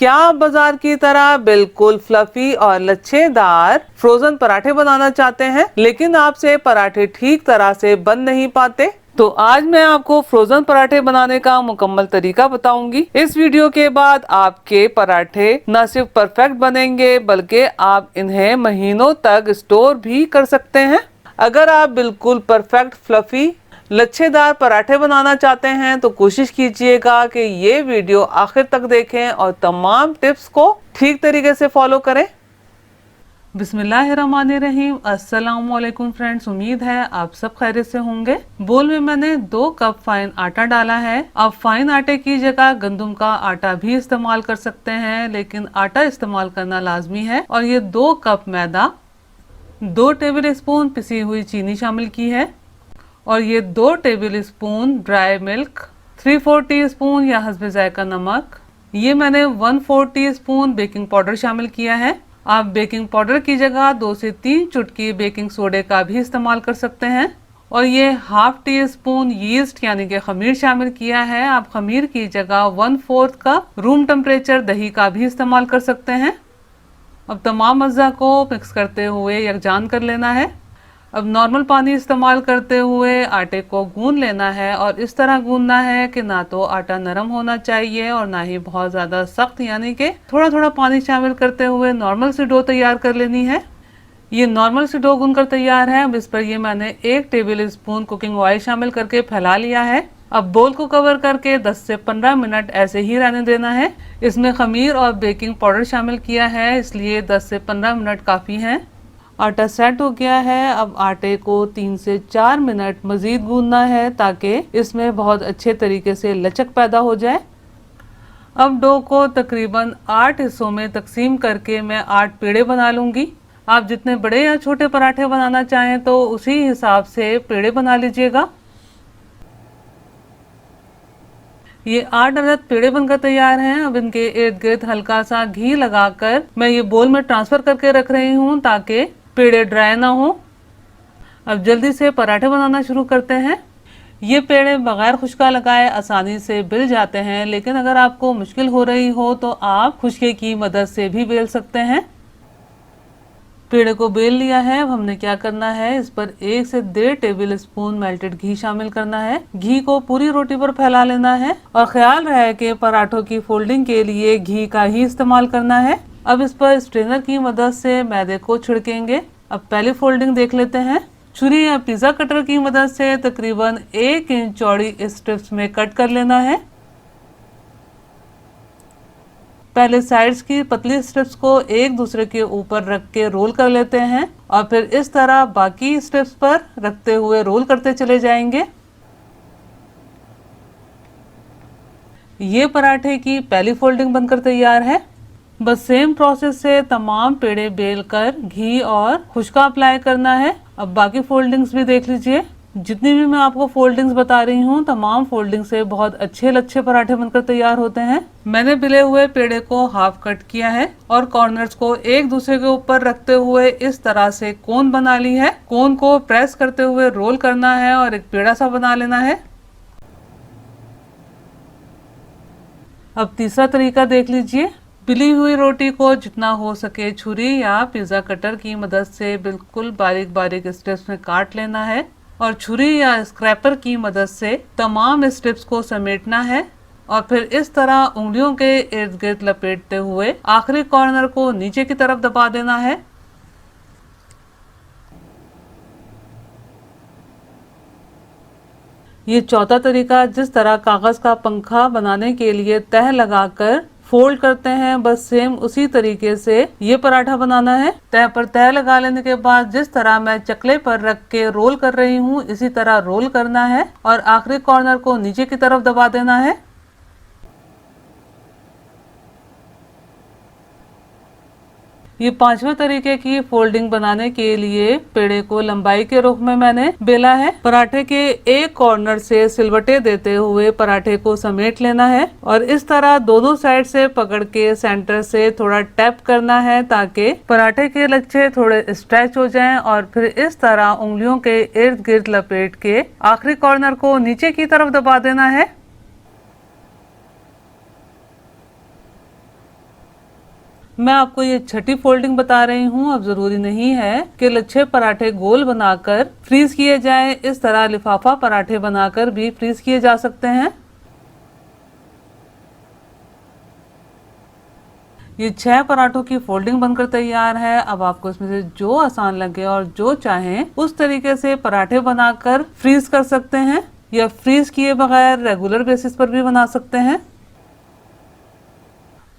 क्या आप बाजार की तरह बिल्कुल फ्लफी और लच्छेदार फ्रोजन पराठे बनाना चाहते हैं, लेकिन आपसे पराठे ठीक तरह से बन नहीं पाते? तो आज मैं आपको फ्रोजन पराठे बनाने का मुकम्मल तरीका बताऊंगी। इस वीडियो के बाद आपके पराठे न सिर्फ परफेक्ट बनेंगे बल्कि आप इन्हें महीनों तक स्टोर भी कर सकते हैं। अगर आप बिल्कुल परफेक्ट फ्लफी लच्छेदार पराठे बनाना चाहते हैं तो कोशिश कीजिएगा कि ये वीडियो आखिर तक देखें और तमाम टिप्स को ठीक तरीके से फॉलो करें। बिस्मिल्लाहिर्रहमानिर्रहीम। अस्सलाम वालेकुम फ्रेंड्स, उम्मीद है आप सब खैरियत से होंगे। बोल में मैंने 2 कप फाइन आटा डाला है। आप फाइन आटे की जगह गंदम का आटा भी इस्तेमाल कर सकते हैं, लेकिन आटा इस्तेमाल करना लाजमी है। और ये 2 कप मैदा, 2 टेबल स्पून पिसी हुई चीनी शामिल की है और ये 2 table spoon dry milk, 3/4 teaspoon या हस्बे जायका नमक, ये मैंने 1/4 टीस्पून बेकिंग पाउडर शामिल किया है। आप बेकिंग पाउडर की जगह 2 से 3 चुटकी बेकिंग सोडे का भी इस्तेमाल कर सकते हैं। और ये 1/2 टीस्पून यीस्ट यानी कि खमीर शामिल किया है। आप खमीर की जगह 1/4 कप रूम टेम्परेचर दही का भी इस्तेमाल कर सकते हैं। अब तमाम अज्जा को मिक्स करते हुए यकजान कर लेना है। अब नॉर्मल पानी इस्तेमाल करते हुए आटे को गूंद लेना है और इस तरह गूंदना है कि ना तो आटा नरम होना चाहिए और ना ही बहुत ज़्यादा सख्त, यानी कि थोड़ा थोड़ा पानी शामिल करते हुए नॉर्मल सी डो तैयार कर लेनी है। ये नॉर्मल सी डो गूंद कर तैयार है। अब इस पर ये मैंने 1 टेबल स्पून कुकिंग ऑयल शामिल करके फैला लिया है। अब बोल को कवर करके 10 से 15 मिनट ऐसे ही रहने देना है। इसमें खमीर और बेकिंग पाउडर शामिल किया है, इसलिए 10 से 15 मिनट काफ़ी हैं। आटा सेट हो गया है। अब आटे को 3 से 4 मिनट मजीद गूंदना है ताकि इसमें बहुत अच्छे तरीके से लचक पैदा हो जाए। अब डो को तकरीबन 8 हिस्सों में तकसीम करके मैं 8 पेड़े बना लूंगी। आप जितने बड़े या छोटे पराठे बनाना चाहें तो उसी हिसाब से पेड़े बना लीजिएगा। ये 8 अदद पेड़े बनकर तैयार हैं। अब इनके इर्द गिर्द हल्का सा घी लगाकर मैं ये बोल में ट्रांसफर करके रख रही हूँ ताकि पेड़े ड्राई ना हो। अब जल्दी से पराठे बनाना शुरू करते हैं। ये पेड़े बगैर खुशका लगाए आसानी से बिल जाते हैं, लेकिन अगर आपको मुश्किल हो रही हो तो आप खुशके की मदद से भी बेल सकते हैं। पेड़े को बेल लिया है। अब हमने क्या करना है, इस पर 1 से 1.5 टेबल स्पून मेल्टेड घी शामिल करना है। घी को पूरी रोटी पर फैला लेना है और ख्याल रहे कि पराठों की फोल्डिंग के लिए घी का ही इस्तेमाल करना है। अब इस पर स्ट्रेनर की मदद से मैदे को छिड़केंगे। अब पहली फोल्डिंग देख लेते हैं। छुरी या पिज्जा कटर की मदद से तकरीबन 1 इंच चौड़ी स्ट्रिप्स में कट कर लेना है। पहले साइड्स की पतली स्ट्रिप्स को एक दूसरे के ऊपर रख के रोल कर लेते हैं और फिर इस तरह बाकी स्ट्रिप्स पर रखते हुए रोल करते चले जाएंगे। ये पराठे की पहली फोल्डिंग बनकर तैयार है। बस सेम प्रोसेस से तमाम पेड़े बेलकर घी और खुशका अप्लाई करना है। अब बाकी फोल्डिंग्स भी देख लीजिए। जितनी भी मैं आपको फोल्डिंग्स बता रही हूँ, तमाम फोल्डिंग से बहुत अच्छे लच्छे पराठे बनकर तैयार होते हैं। मैंने बिले हुए पेड़े को हाफ कट किया है और कॉर्नर्स को एक दूसरे के ऊपर रखते हुए इस तरह से कोन बना ली है। कोन को प्रेस करते हुए रोल करना है और एक पेड़ा सा बना लेना है। अब तीसरा तरीका देख लीजिए। बिली हुई रोटी को जितना हो सके छुरी या पिज्जा कटर की मदद से बिल्कुल बारीक बारीक स्ट्रिप्स में काट लेना है और छुरी या स्क्रैपर की मदद से तमाम स्ट्रिप्स को समेटना है और फिर इस तरह उंगलियों के इर्द गिर्द लपेटते हुए आखिरी कॉर्नर को नीचे की तरफ दबा देना है। ये चौथा तरीका, जिस तरह कागज का पंखा बनाने के लिए तह लगाकर फोल्ड करते हैं, बस सेम उसी तरीके से ये पराठा बनाना है। तह पर तह लगा लेने के बाद जिस तरह मैं चकले पर रख के रोल कर रही हूँ, इसी तरह रोल करना है और आखिरी कॉर्नर को नीचे की तरफ दबा देना है। ये पांचवें तरीके की फोल्डिंग बनाने के लिए पेड़े को लंबाई के रुख में मैंने बेला है। पराठे के एक कॉर्नर से सिलवटे देते हुए पराठे को समेट लेना है और इस तरह दोनों साइड से पकड़ के सेंटर से थोड़ा टैप करना है ताकि पराठे के लच्छे थोड़े स्ट्रेच हो जाएं और फिर इस तरह उंगलियों के इर्द गिर्द लपेट के आखिरी कॉर्नर को नीचे की तरफ दबा देना है। मैं आपको ये छठी फोल्डिंग बता रही हूँ। अब जरूरी नहीं है कि लच्छे पराठे गोल बनाकर फ्रीज किए जाएं। इस तरह लिफाफा पराठे बनाकर भी फ्रीज किए जा सकते हैं। ये 6 पराठों की फोल्डिंग बनकर तैयार है। अब आपको इसमें से जो आसान लगे और जो चाहें उस तरीके से पराठे बनाकर फ्रीज कर सकते हैं, या फ्रीज किए बगैर रेगुलर बेसिस पर भी बना सकते हैं।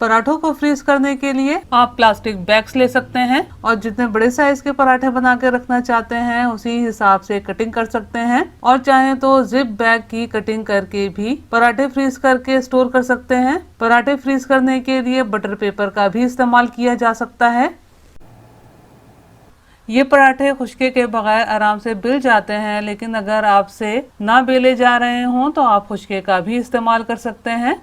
पराठों को फ्रीज करने के लिए आप प्लास्टिक बैग्स ले सकते हैं और जितने बड़े साइज के पराठे बना के रखना चाहते हैं उसी हिसाब से कटिंग कर सकते हैं, और चाहे तो जिप बैग की कटिंग करके भी पराठे फ्रीज करके स्टोर कर सकते हैं। पराठे फ्रीज करने के लिए बटर पेपर का भी इस्तेमाल किया जा सकता है। ये पराठे खुश्के के बगैर आराम से बिल जाते हैं, लेकिन अगर आपसे ना बेले जा रहे हों तो आप खुश्के का भी इस्तेमाल कर सकते हैं।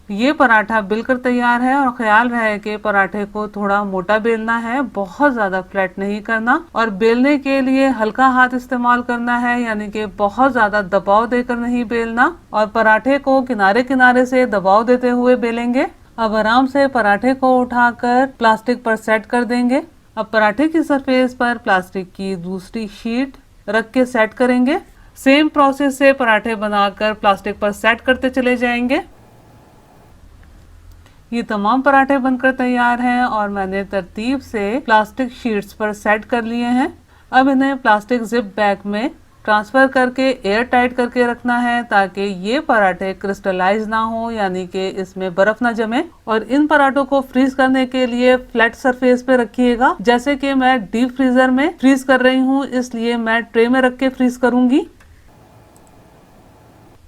ये पराठा बिलकर तैयार है, और ख्याल रहे कि पराठे को थोड़ा मोटा बेलना है, बहुत ज्यादा फ्लैट नहीं करना, और बेलने के लिए हल्का हाथ इस्तेमाल करना है, यानी कि बहुत ज्यादा दबाव देकर नहीं बेलना। और पराठे को किनारे किनारे से दबाव देते हुए बेलेंगे। अब आराम से पराठे को उठाकर प्लास्टिक पर सेट कर देंगे। अब पराठे की सरफेस पर प्लास्टिक की दूसरी शीट रख के सेट करेंगे। सेम प्रोसेस से पराठे बनाकर प्लास्टिक पर सेट करते चले जाएंगे। ये तमाम पराठे बनकर तैयार हैं और मैंने तरतीब से प्लास्टिक शीट्स पर सेट कर लिए हैं। अब इन्हें प्लास्टिक जिप बैग में ट्रांसफर करके एयर टाइट करके रखना है, ताकि ये पराठे क्रिस्टलाइज ना हो, यानी कि इसमें बर्फ ना जमे। और इन पराठों को फ्रीज करने के लिए फ्लैट सरफेस पे रखिएगा। जैसे कि मैं डीप फ्रीजर में फ्रीज कर रही हूँ, इसलिए मैं ट्रे में रख के फ्रीज करूंगी।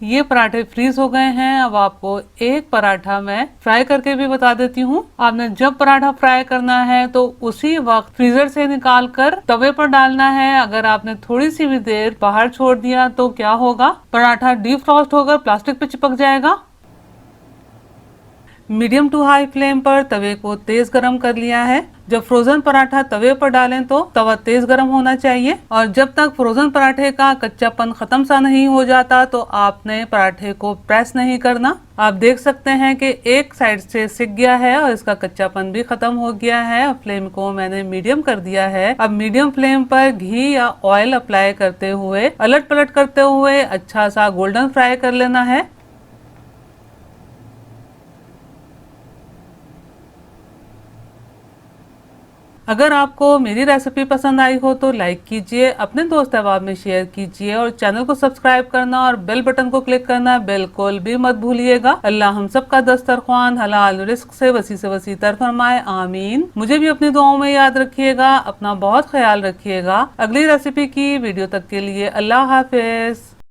ये पराठे फ्रीज हो गए हैं। अब आपको एक पराठा मैं फ्राई करके भी बता देती हूँ। आपने जब पराठा फ्राई करना है तो उसी वक्त फ्रीजर से निकाल कर तवे पर डालना है। अगर आपने थोड़ी सी भी देर बाहर छोड़ दिया तो क्या होगा, पराठा डीप फ्रॉस्ट होकर प्लास्टिक पे चिपक जाएगा। मीडियम टू हाई फ्लेम पर तवे को तेज गरम कर लिया है। जब फ्रोजन पराठा तवे पर डालें तो तवा तेज गरम होना चाहिए, और जब तक फ्रोजन पराठे का कच्चापन खत्म सा नहीं हो जाता तो आपने पराठे को प्रेस नहीं करना। आप देख सकते हैं कि एक साइड से सिक गया है और इसका कच्चापन भी खत्म हो गया है। अब फ्लेम को मैंने मीडियम कर दिया है। अब मीडियम फ्लेम पर घी या ऑयल अप्लाई करते हुए अलट पलट करते हुए अच्छा सा गोल्डन फ्राई कर लेना है। अगर आपको मेरी रेसिपी पसंद आई हो तो लाइक कीजिए, अपने दोस्त अहबाब में शेयर कीजिए, और चैनल को सब्सक्राइब करना और बेल बटन को क्लिक करना बिल्कुल भी मत भूलिएगा। अल्लाह हम सब का दस्तरख्वान हलाल रिस्क से वसी तर फरमाए, आमीन। मुझे भी अपनी दुआओं में याद रखिएगा। अपना बहुत ख्याल रखिएगा। अगली रेसिपी की वीडियो तक के लिए अल्लाह हाफिज।